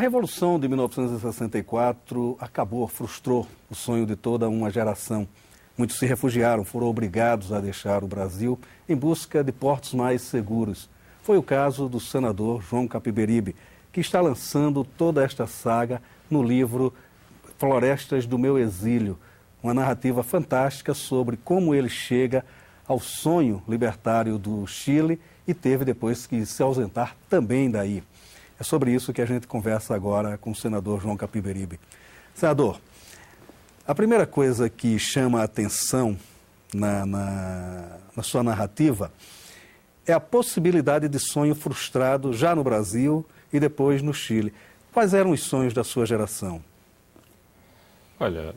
Revolução de 1964 acabou, frustrou o sonho de toda uma geração. Muitos se refugiaram, foram obrigados a deixar o Brasil em busca de portos mais seguros. Foi o caso do senador João Capiberibe, que está lançando toda esta saga no livro Florestas do Meu Exílio, uma narrativa fantástica sobre como ele chega ao sonho libertário do Chile e teve depois que se ausentar também daí. É sobre isso que a gente conversa agora com o senador João Capiberibe. Senador, a primeira coisa que chama a atenção na sua narrativa é a possibilidade de sonho frustrado já no Brasil e depois no Chile. Quais eram os sonhos da sua geração? Olha,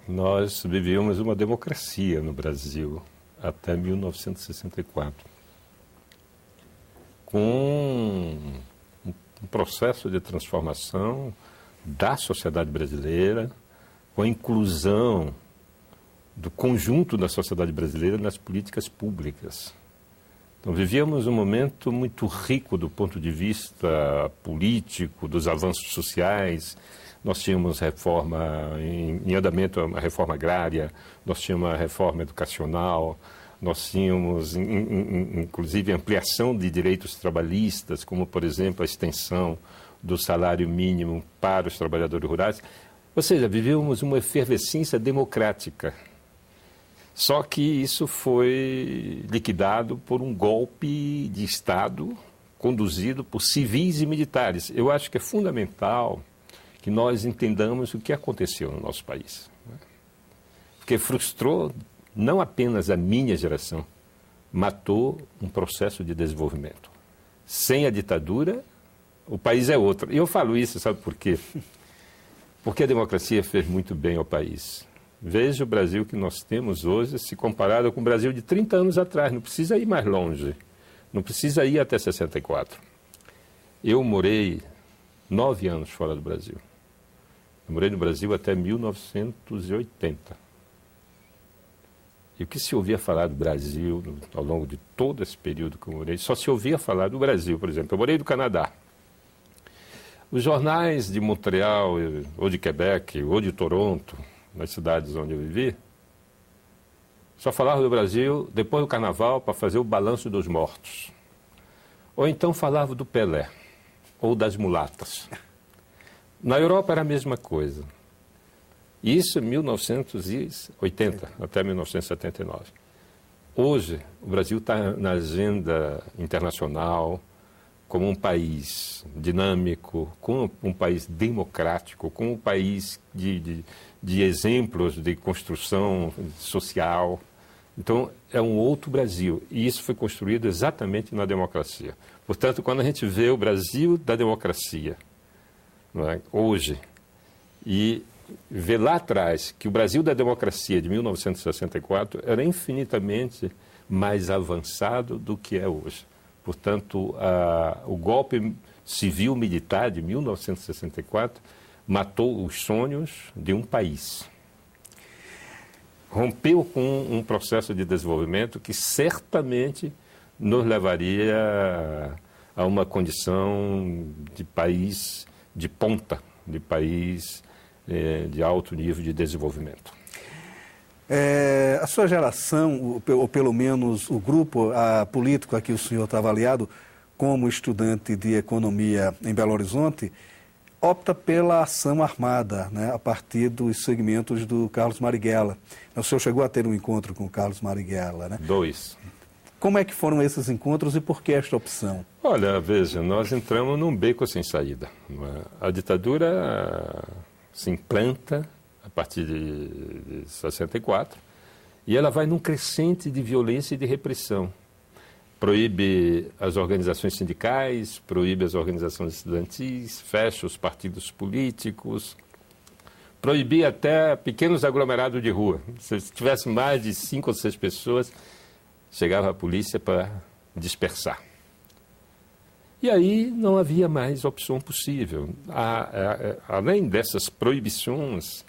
nós vivíamos uma democracia no Brasil até 1964. Com um processo de transformação da sociedade brasileira, com a inclusão do conjunto da sociedade brasileira nas políticas públicas. Então, vivíamos um momento muito rico do ponto de vista político, dos avanços sociais. Nós tínhamos reforma em andamento, a reforma agrária, nós tínhamos a reforma educacional, nós tínhamos, inclusive, ampliação de direitos trabalhistas, como, por exemplo, a extensão do salário mínimo para os trabalhadores rurais. Ou seja, vivíamos uma efervescência democrática. Só que isso foi liquidado por um golpe de Estado conduzido por civis e militares. Eu acho que é fundamental que nós entendamos o que aconteceu no nosso país. Porque frustrou não apenas a minha geração, matou um processo de desenvolvimento. Sem a ditadura, o país é outro. E eu falo isso, sabe por quê? Porque a democracia fez muito bem ao país. Veja o Brasil que nós temos hoje, se comparado com o Brasil de 30 anos atrás. Não precisa ir mais longe. Não precisa ir até 64. Eu morei 9 anos fora do Brasil. Eu morei no Brasil até 1980. E o que se ouvia falar do Brasil ao longo de todo esse período que eu morei, só se ouvia falar do Brasil, por exemplo. Eu morei no Canadá. Os jornais de Montreal, ou de Quebec, ou de Toronto, nas cidades onde eu vivi, só falavam do Brasil depois do Carnaval para fazer o balanço dos mortos. Ou então falavam do Pelé, ou das mulatas. Na Europa era a mesma coisa. Isso em 1980, até 1979. Hoje, o Brasil está na agenda internacional como um país dinâmico, como um país democrático, como um país de exemplos de construção social. Então, é um outro Brasil. E isso foi construído exatamente na democracia. Portanto, quando a gente vê o Brasil da democracia, não é, hoje, e vê lá atrás que o Brasil da democracia de 1964 era infinitamente mais avançado do que é hoje. Portanto, o golpe civil-militar de 1964 matou os sonhos de um país. Rompeu com um processo de desenvolvimento que certamente nos levaria a uma condição de país de ponta, de país de alto nível de desenvolvimento. A sua geração, ou pelo menos o grupo político a que o senhor está avaliado como estudante de economia em Belo Horizonte, opta pela ação armada, né, a partir dos segmentos do Carlos Marighella. O senhor chegou a ter um encontro com o Carlos Marighella, né? 2. Como é que foram esses encontros e por que esta opção? Olha, veja, nós entramos num beco sem saída. A ditadura se implanta a partir de 64 e ela vai num crescente de violência e de repressão. Proíbe as organizações sindicais, proíbe as organizações estudantis, fecha os partidos políticos, proibia até pequenos aglomerados de rua. Se tivesse mais de 5 ou 6 pessoas, chegava a polícia para dispersar. E aí não havia mais opção possível. Além dessas proibições,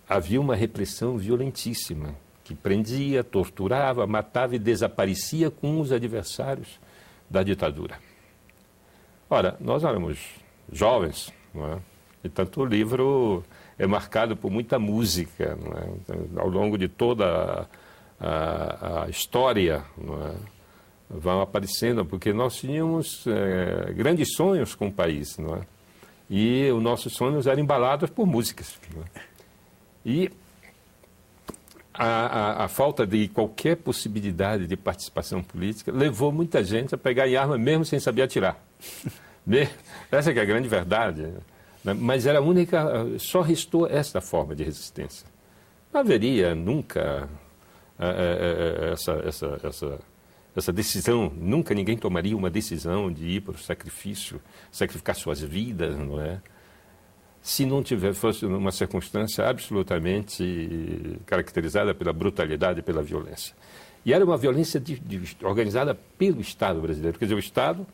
havia uma repressão violentíssima, que prendia, torturava, matava e desaparecia com os adversários da ditadura. Ora, nós éramos jovens, não é? E tanto o livro é marcado por muita música, não é? Então, ao longo de toda a história, não é? Vão aparecendo, porque nós tínhamos grandes sonhos com o país, não é? E os nossos sonhos eram embalados por músicas, não é? E a falta de qualquer possibilidade de participação política levou muita gente a pegar em arma mesmo sem saber atirar. Essa que é a grande verdade, né? Mas era a única, só restou esta forma de resistência. Não haveria nunca essa decisão, nunca ninguém tomaria uma decisão de ir para o sacrifício, sacrificar suas vidas, não é? Se não fosse uma circunstância absolutamente caracterizada pela brutalidade e pela violência. E era uma violência organizada pelo Estado brasileiro. Quer dizer, o Estado,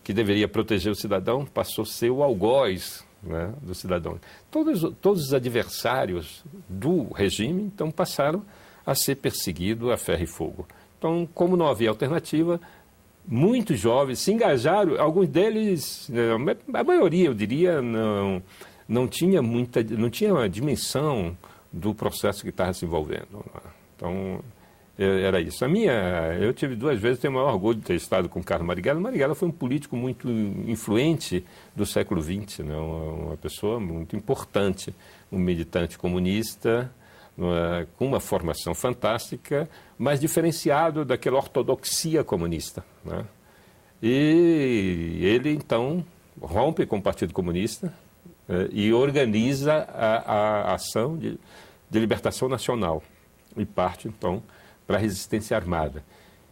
que deveria proteger o cidadão, passou a ser o algoz, né, do cidadão. Todos os adversários do regime, então, passaram a ser perseguidos a ferro e fogo. Então, como não havia alternativa, muitos jovens se engajaram, alguns deles, a maioria, eu diria, não tinha uma dimensão do processo que estava se envolvendo. Então, era isso. Eu tive 2 vezes, tenho o maior orgulho de ter estado com Carlos Marighella. Marighella foi um político muito influente do século XX, né? Uma pessoa muito importante, um militante comunista, com uma formação fantástica, mas diferenciado daquela ortodoxia comunista, né? E ele, então, rompe com o Partido Comunista e organiza a ação de libertação nacional e parte, então, para a resistência armada.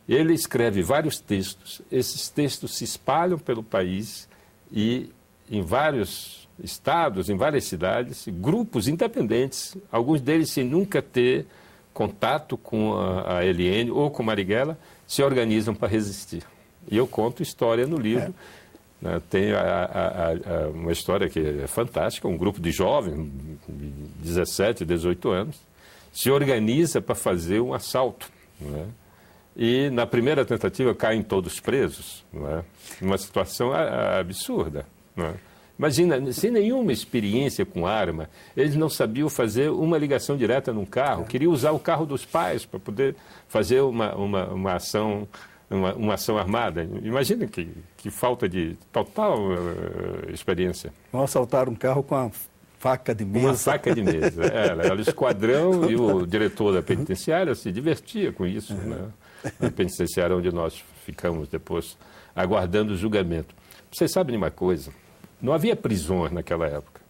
Ele escreve vários textos, esses textos se espalham pelo país e em vários estados, em várias cidades, grupos independentes, alguns deles sem nunca ter contato com a LN ou com Marighella, se organizam para resistir. E eu conto história no livro. Tem uma história que é fantástica, um grupo de jovens, 17, 18 anos, se organiza para fazer um assalto, não é? E na primeira tentativa caem todos presos, não é? Uma situação absurda, não é? Imagina, sem nenhuma experiência com arma, eles não sabiam fazer uma ligação direta num carro, queriam usar o carro dos pais para poder fazer uma ação armada. Imagina que falta de total experiência. Vão assaltar um carro com a faca de mesa. Uma faca de mesa. Era o esquadrão e o diretor da penitenciária se divertia com isso, né? Na penitenciária onde nós ficamos depois aguardando o julgamento. Vocês sabem de uma coisa? Não havia prisões naquela época.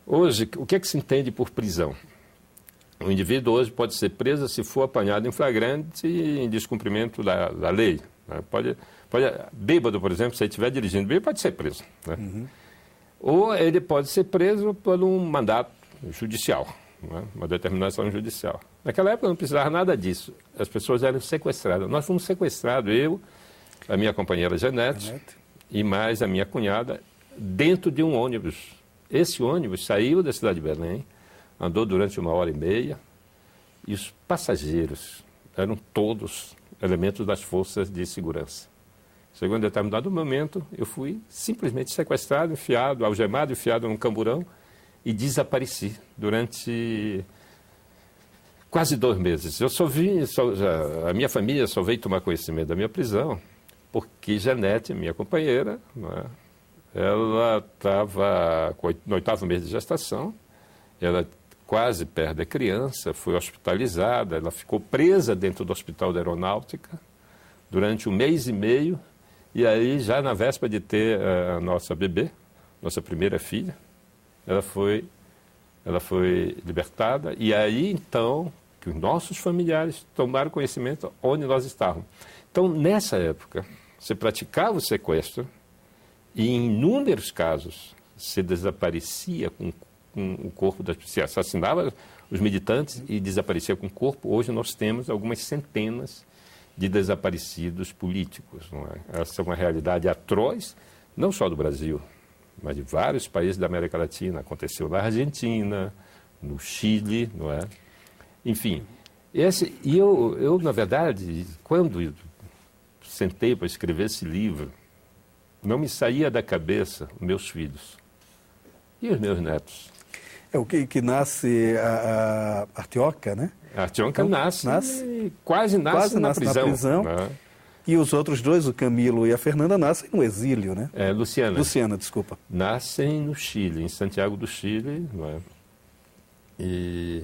Hoje, o que é que se entende por prisão? O indivíduo hoje pode ser preso se for apanhado em flagrante e em descumprimento da lei, né? Bêbado, por exemplo, se ele estiver dirigindo bêbado, pode ser preso, né? Uhum. Ou ele pode ser preso por um mandato judicial, né? Uma determinação judicial. Naquela época não precisava nada disso. As pessoas eram sequestradas. Nós fomos sequestrados, eu, a minha companheira Janete e mais a minha cunhada, dentro de um ônibus. Esse ônibus saiu da cidade de Belém, andou durante 1h30 e os passageiros eram todos elementos das forças de segurança. Chegou em determinado momento, eu fui simplesmente sequestrado, algemado, enfiado num camburão e desapareci durante quase 2 meses. A minha família só veio tomar conhecimento da minha prisão porque Janete, minha companheira, né, ela estava no 8º mês de gestação, ela quase perde a criança, foi hospitalizada, ela ficou presa dentro do Hospital da Aeronáutica durante 1 mês e meio, e aí já na véspera de ter a nossa bebê, nossa primeira filha, ela foi libertada, e aí então que os nossos familiares tomaram conhecimento onde nós estávamos. Então, nessa época, se praticava o sequestro e em inúmeros casos se desaparecia com o corpo se assassinava os militantes e desaparecia com o corpo. Hoje nós temos algumas centenas de desaparecidos políticos, não é? Essa é uma realidade atroz, não só do Brasil, mas de vários países da América Latina. Aconteceu na Argentina, no Chile, não é? Enfim, eu na verdade, quando sentei para escrever esse livro, não me saía da cabeça meus filhos e os meus netos. É o que nasce a Artioca, né? A Artioca quase nasce na prisão. Né? E os outros dois, o Camilo e a Fernanda, nascem no exílio, né? Luciana, desculpa. Nascem no Chile, em Santiago do Chile. Não é? E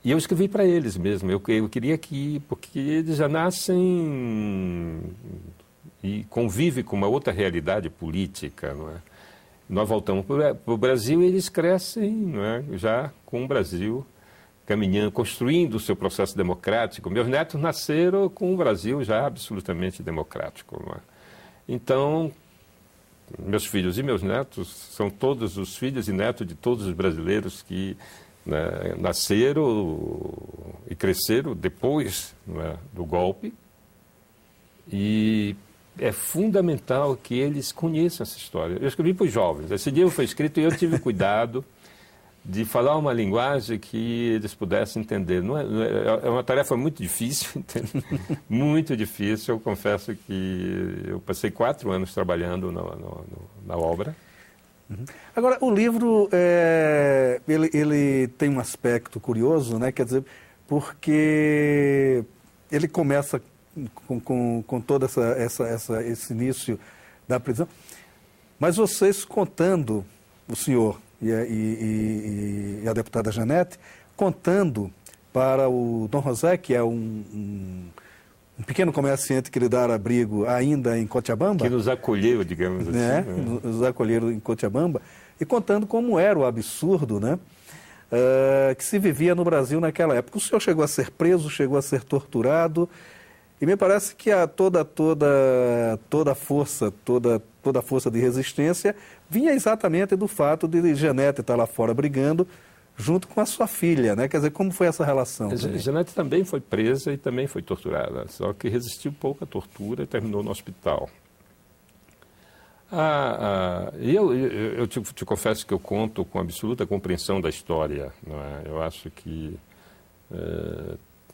eu escrevi para eles mesmo. Eu queria que... Porque eles já nascem e convivem com uma outra realidade política, não é? Nós voltamos para o Brasil e eles crescem, não é? Já com o Brasil caminhando, construindo o seu processo democrático. Meus netos nasceram com o Brasil já absolutamente democrático. Não é? Então, meus filhos e meus netos são todos os filhos e netos de todos os brasileiros que, né, nasceram e cresceram depois, não é, do golpe. E é fundamental que eles conheçam essa história. Eu escrevi para os jovens. Esse livro foi escrito e eu tive cuidado de falar uma linguagem que eles pudessem entender. É uma tarefa muito difícil, muito difícil. Eu confesso que eu passei 4 anos trabalhando na obra. Agora, o livro, ele tem um aspecto curioso, né? Quer dizer, porque ele começa com todo esse início da prisão, mas vocês contando, o senhor e a deputada Janete, contando para o Dom José, que é um pequeno comerciante que lhe dá abrigo ainda em Cochabamba. Que nos acolheu, digamos assim. Né? Nos acolheram em Cochabamba, e contando como era o absurdo, né? Que se vivia no Brasil naquela época. O senhor chegou a ser preso, chegou a ser torturado, e me parece que toda a força de resistência vinha exatamente do fato de Janete estar lá fora brigando junto com a sua filha, né? Quer dizer, como foi essa relação? Janete também foi presa e também foi torturada, só que resistiu pouco à tortura e terminou no hospital. Eu te confesso que eu conto com absoluta compreensão da história, não é? Eu acho que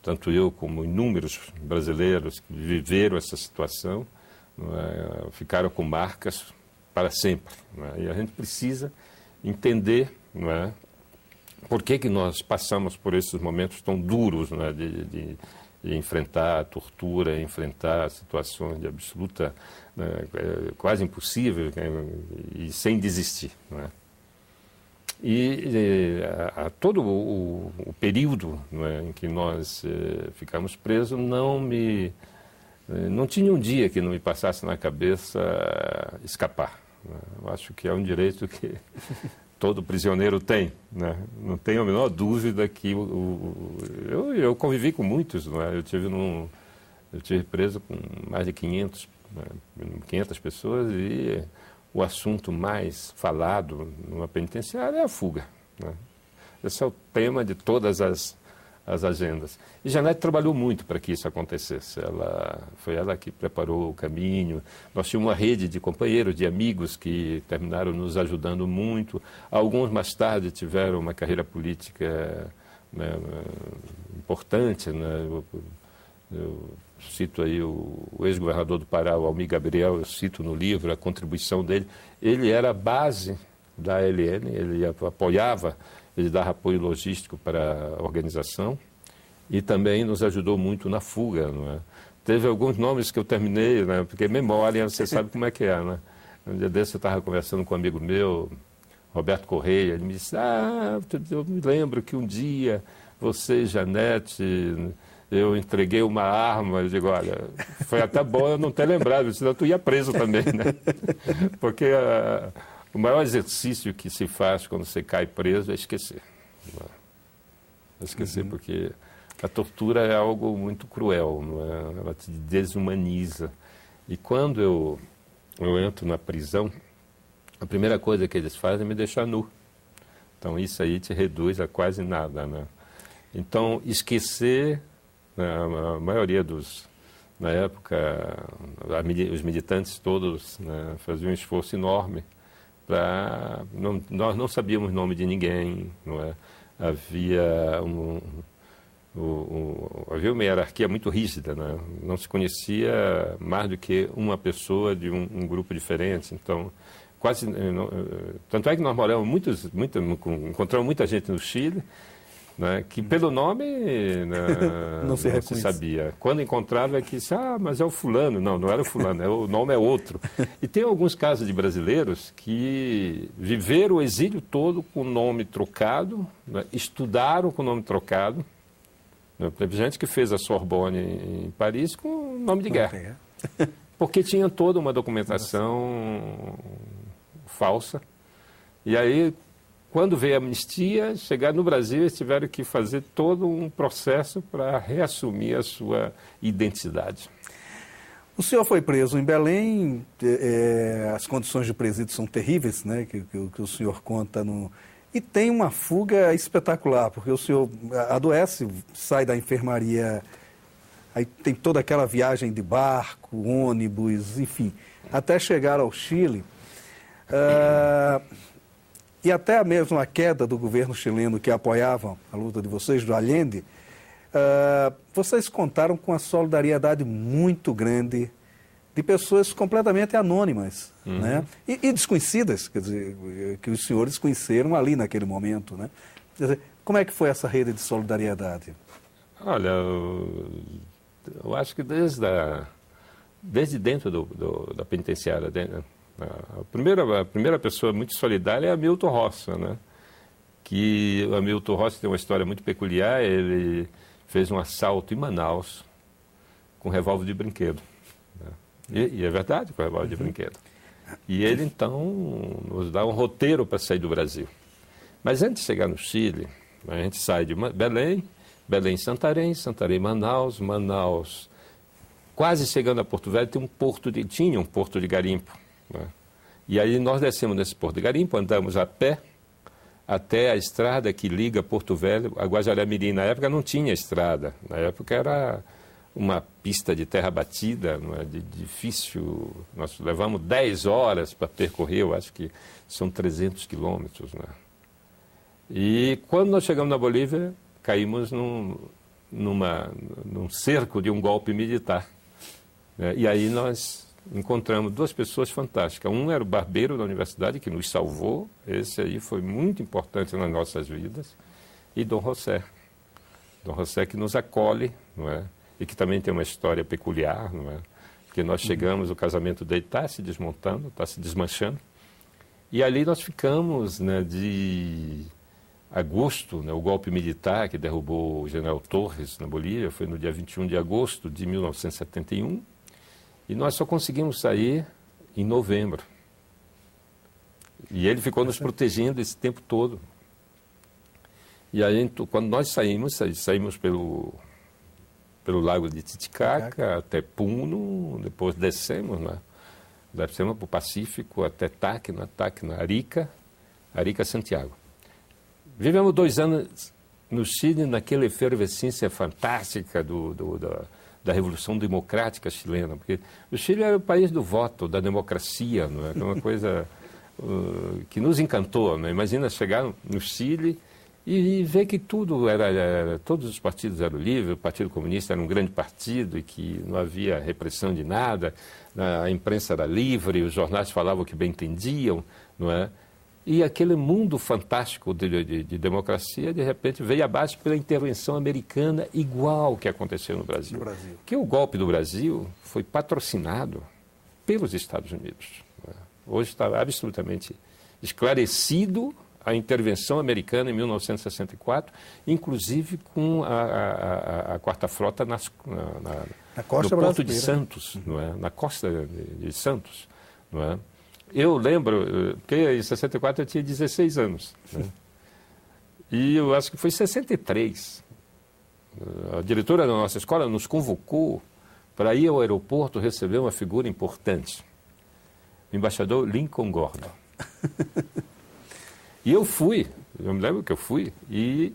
tanto eu como inúmeros brasileiros que viveram essa situação, não é, ficaram com marcas para sempre. Não é? E a gente precisa entender, não é, por que nós passamos por esses momentos tão duros, não é, de enfrentar a tortura, enfrentar situações de absoluta, né, quase impossível, né, e sem desistir. Não é? Todo o período, não é, em que nós ficamos presos, não tinha um dia que não me passasse na cabeça escapar. Não é? Eu acho que é um direito que todo prisioneiro tem. Né? Não tenho a menor dúvida que eu convivi com muitos. Não é? Eu tive preso com mais de 500 pessoas e o assunto mais falado numa penitenciária é a fuga. Né? Esse é o tema de todas as agendas. E Janete trabalhou muito para que isso acontecesse. Foi ela que preparou o caminho. Nós tínhamos uma rede de companheiros, de amigos que terminaram nos ajudando muito. Alguns mais tarde tiveram uma carreira política, né, importante. Né? Eu cito aí o ex-governador do Pará, o Almir Gabriel, eu cito no livro a contribuição dele. Ele era a base da ALN, ele apoiava, ele dava apoio logístico para a organização e também nos ajudou muito na fuga. Não é? Teve alguns nomes que eu terminei, né, porque memória, você sabe como é que é. Né? Um dia desse eu estava conversando com um amigo meu, Roberto Correia, ele me disse, eu me lembro que um dia você, Janete, eu entreguei uma arma. Eu digo, olha, foi até bom eu não ter lembrado, senão tu ia preso também, né? Porque o maior exercício que se faz quando você cai preso é esquecer. É esquecer, porque a tortura é algo muito cruel, não é? Ela te desumaniza. E quando eu entro na prisão, a primeira coisa que eles fazem é me deixar nu. Então isso aí te reduz a quase nada, né? Então esquecer... A maioria na época, os militantes todos, né, faziam um esforço enorme para... Nós não sabíamos o nome de ninguém, não é? Havia Havia uma hierarquia muito rígida, né? Não se conhecia mais do que uma pessoa de um grupo diferente. Então, quase... tanto é que nós moramos encontramos muita gente no Chile, né, que pelo nome não se sabia. Quando encontrava é que disse, mas é o fulano. Não, não era o fulano, o nome é outro. E tem alguns casos de brasileiros que viveram o exílio todo com o nome trocado, né, estudaram com o nome trocado. Né, teve gente que fez a Sorbonne em Paris com o nome de guerra. Porque tinha toda uma documentação falsa. E aí... Quando veio a anistia, chegar no Brasil, eles tiveram que fazer todo um processo para reassumir a sua identidade. O senhor foi preso em Belém, as condições de presídio são terríveis, né, que o senhor conta E tem uma fuga espetacular, porque o senhor adoece, sai da enfermaria, aí tem toda aquela viagem de barco, ônibus, enfim, até chegar ao Chile. E até mesmo a queda do governo chileno que apoiava a luta de vocês, do Allende, vocês contaram com a solidariedade muito grande de pessoas completamente anônimas, né? E desconhecidas, quer dizer, que os senhores conheceram ali naquele momento, né? Quer dizer, como é que foi essa rede de solidariedade? Olha, eu acho que desde dentro da penitenciária, a primeira pessoa muito solidária é Hamilton Roça, né? Que o Hamilton Roça tem uma história muito peculiar. Ele fez um assalto em Manaus com revólver de brinquedo, né? E é verdade, com revólver de brinquedo. E ele, então, nos dá um roteiro para sair do Brasil. Mas antes de chegar no Chile, a gente sai de Belém, Santarém, Manaus, quase chegando a Porto Velho, tinha um porto de garimpo. Né? E aí nós descemos nesse porto de garimpo, andamos a pé até a estrada que liga Porto Velho a Guajaré-Mirim. Na época não tinha estrada, na época era uma pista de terra batida, difícil. Nós levamos 10 horas para percorrer, eu acho que são 300 quilômetros. Né? E quando nós chegamos na Bolívia, caímos num cerco de um golpe militar. Né? E aí nós encontramos duas pessoas fantásticas. Um era o barbeiro da universidade, que nos salvou. Esse aí foi muito importante nas nossas vidas. E Dom José. Dom José que nos acolhe, não é? E que também tem uma história peculiar, não é? Porque nós chegamos, o casamento dele está se desmontando, está se desmanchando. E ali nós ficamos, né, de agosto, né, o golpe militar que derrubou o general Torres na Bolívia, foi no dia 21 de agosto de 1971. E nós só conseguimos sair em novembro. E ele ficou nos protegendo esse tempo todo. E aí, quando nós saímos pelo lago de Titicaca até Puno, depois descemos, né? Descemos para o Pacífico até Tacna, Arica, Santiago. Vivemos 2 anos no Chile, naquela efervescência fantástica da Revolução Democrática chilena, porque o Chile era o país do voto, da democracia, não é? Uma coisa que nos encantou. Não é? Imagina chegar no Chile e ver que todos os partidos eram livres, o Partido Comunista era um grande partido e que não havia repressão de nada, a imprensa era livre, os jornais falavam o que bem entendiam, não é? E aquele mundo fantástico de democracia, de repente, veio abaixo pela intervenção americana, igual que aconteceu no Brasil. Que o golpe do Brasil foi patrocinado pelos Estados Unidos. Hoje está absolutamente esclarecido a intervenção americana em 1964, inclusive com a Quarta Frota no Porto de Santos, não é? Na costa de Santos, não é? Eu lembro, porque em 64 eu tinha 16 anos, né? E eu acho que foi em 63. A diretora da nossa escola nos convocou para ir ao aeroporto receber uma figura importante, o embaixador Lincoln Gordon. E eu me lembro que eu fui, e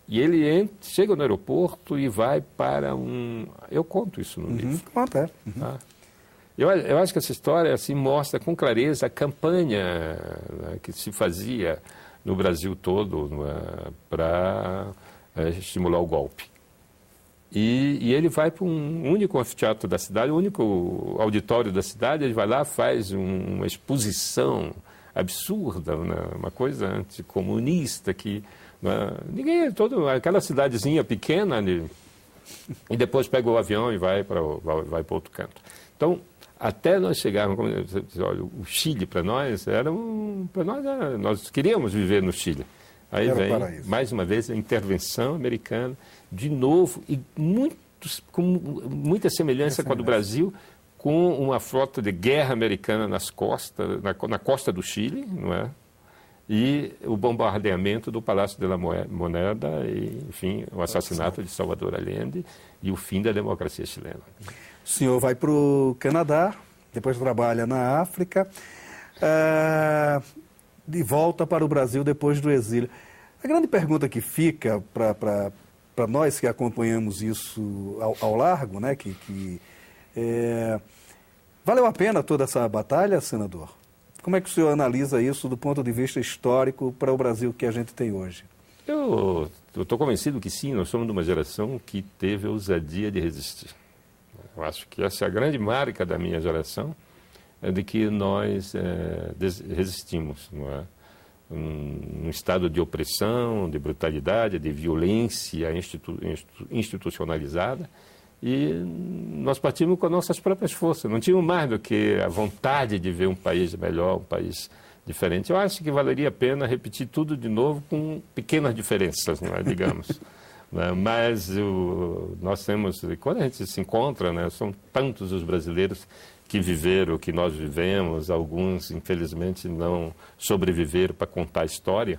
ele chega no aeroporto e vai para eu conto isso no livro. Conta. Tá? Eu acho que essa história assim, mostra com clareza a campanha, né, que se fazia no Brasil todo, para estimular o golpe. E ele vai para um único anfiteatro da cidade, o único auditório da cidade, ele vai lá, faz uma exposição absurda, né? Uma coisa anticomunista que ninguém, aquela cidadezinha pequena ali, e depois pega o avião e vai para outro canto. Então, até nós chegarmos, olha, o Chile para nós nós queríamos viver no Chile. Aí vem, mais uma vez, a intervenção americana, de novo, e com muita semelhança com a do Brasil, com uma frota de guerra americana na costa do Chile, não é? E o bombardeamento do Palácio de la Moneda, e, enfim, o assassinato de Salvador Allende e o fim da democracia chilena. O senhor vai para o Canadá, depois trabalha na África, de volta para o Brasil depois do exílio. A grande pergunta que fica para nós que acompanhamos isso ao largo, né, valeu a pena toda essa batalha, senador? Como é que o senhor analisa isso do ponto de vista histórico para o Brasil que a gente tem hoje? Eu estou convencido que sim, nós somos de uma geração que teve a ousadia de resistir. Eu acho que essa é a grande marca da minha geração, de que nós resistimos, não é? Um estado de opressão, de brutalidade, de violência institucionalizada, e nós partimos com as nossas próprias forças. Não tínhamos mais do que a vontade de ver um país melhor, um país diferente. Eu acho que valeria a pena repetir tudo de novo com pequenas diferenças, não é? Digamos. Mas nós temos, quando a gente se encontra, né, são tantos os brasileiros que viveram o que nós vivemos, alguns, infelizmente, não sobreviveram para contar a história,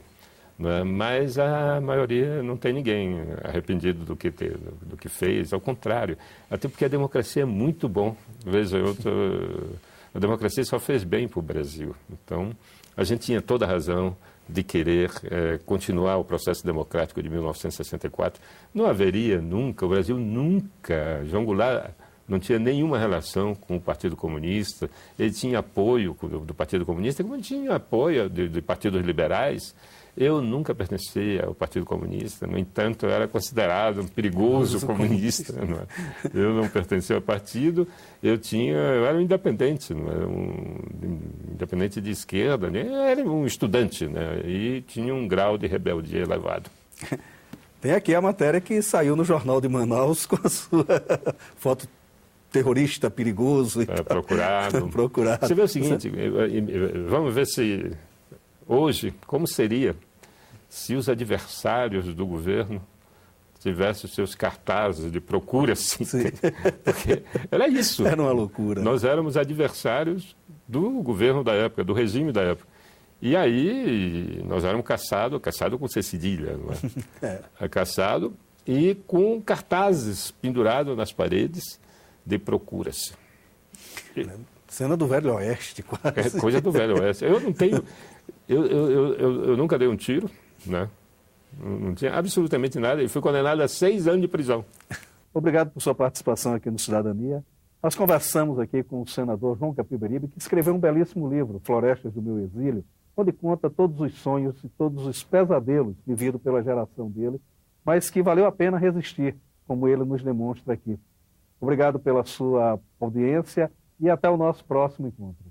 né, mas a maioria não tem ninguém arrependido do que fez, ao contrário, até porque a democracia é muito bom. Veja, a democracia só fez bem para o Brasil. Então, a gente tinha toda a razão de querer continuar o processo democrático de 1964. Não haveria nunca, o Brasil nunca, João Goulart não tinha nenhuma relação com o Partido Comunista, ele tinha apoio do Partido Comunista, como tinha apoio de partidos liberais. Eu nunca pertenci ao Partido Comunista, no entanto, eu era considerado um perigoso comunista. Não é? Eu não pertencia ao partido, eu era um independente, não é? Independente de esquerda, né? Eu era um estudante, né? E tinha um grau de rebeldia elevado. Tem aqui a matéria que saiu no Jornal de Manaus com a sua foto terrorista, perigoso. Procurado. Procurado. Você vê o seguinte, vamos ver se hoje, como seria se os adversários do governo tivessem os seus cartazes de procura, assim. Porque era isso. Era uma loucura. Nós éramos adversários do governo da época, do regime da época. E aí nós éramos caçado com C cedilha, não é? Caçado e com cartazes pendurados nas paredes de procura-se. Cena do Velho Oeste, quase. Coisa do Velho Oeste. Eu não tenho... Eu nunca dei um tiro, né? Não tinha absolutamente nada. E fui condenado a 6 anos de prisão. Obrigado por sua participação aqui no Cidadania. Nós conversamos aqui com o senador João Capiberibe, que escreveu um belíssimo livro, Florestas do Meu Exílio, onde conta todos os sonhos e todos os pesadelos vividos pela geração dele, mas que valeu a pena resistir, como ele nos demonstra aqui. Obrigado pela sua audiência e até o nosso próximo encontro.